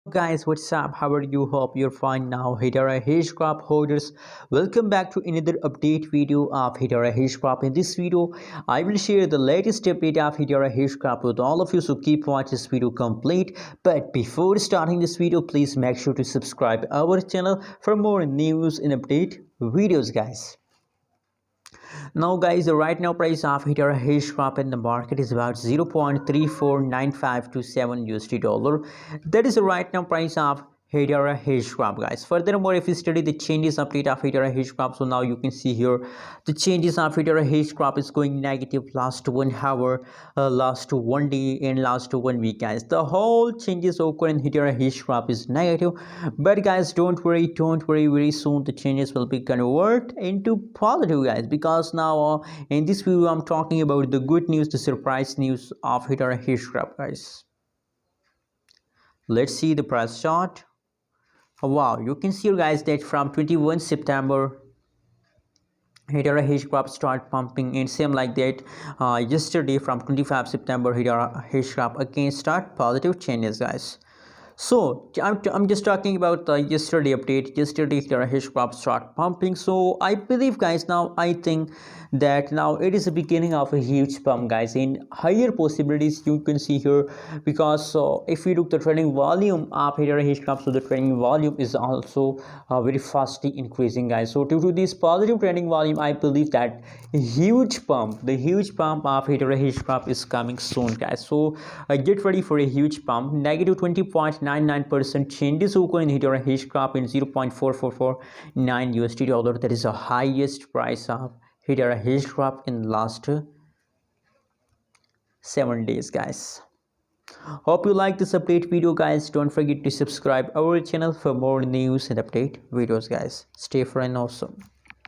Guys, what's up? How are you? Hope you're fine now. Hedera Hashgraph holders, welcome back to another update video of Hedera Hashgraph. In this video, I will share the latest update of Hedera Hashgraph with all of you, so keep watching this video complete. But before starting this video, please make sure to subscribe our channel for more news and update videos, guys. Now guys, the right now price of Hedera Hashgraph in the market is about 0.349527 USD dollar. That is the right now price of Hedera Hashgraph, guys. Furthermore, if you study the changes update of Hedera Hashgraph, so now you can see here the changes of Hedera Hashgraph is going negative last 1 hour, last 1 day, and last 1 week, guys. The whole changes occur in Hedera Hashgraph is negative, but guys, don't worry. Very soon the changes will be convert into positive, guys, because now in this video I'm talking about the good news, the surprise news of Hedera Hashgraph, guys. Let's see the price chart. Wow, you can see, guys, that from 21 September Hedera Hashgraph start pumping, and same like that yesterday from 25 September Hedera Hashgraph again start positive changes, guys. So I'm just talking about the yesterday update. Yesterday the Hashgraph start pumping, so I believe, guys, now I think that now it is the beginning of a huge pump, guys, in higher possibilities you can see here, because if we look the trading volume of Hedera Hashgraph, so the trading volume is also very fastly increasing, guys. So due to this positive trading volume, I believe that the huge pump of Hedera Hashgraph is coming soon, guys. So get ready for a huge pump. Negative 20.99% changes occur in Hedera Hashgraph in 0.4449 USD dollar. That is the highest price of Hedera Hashgraph in last 7 days, guys. Hope you like this update video, guys. Don't forget to subscribe our channel for more news and update videos, guys. Stay free and awesome.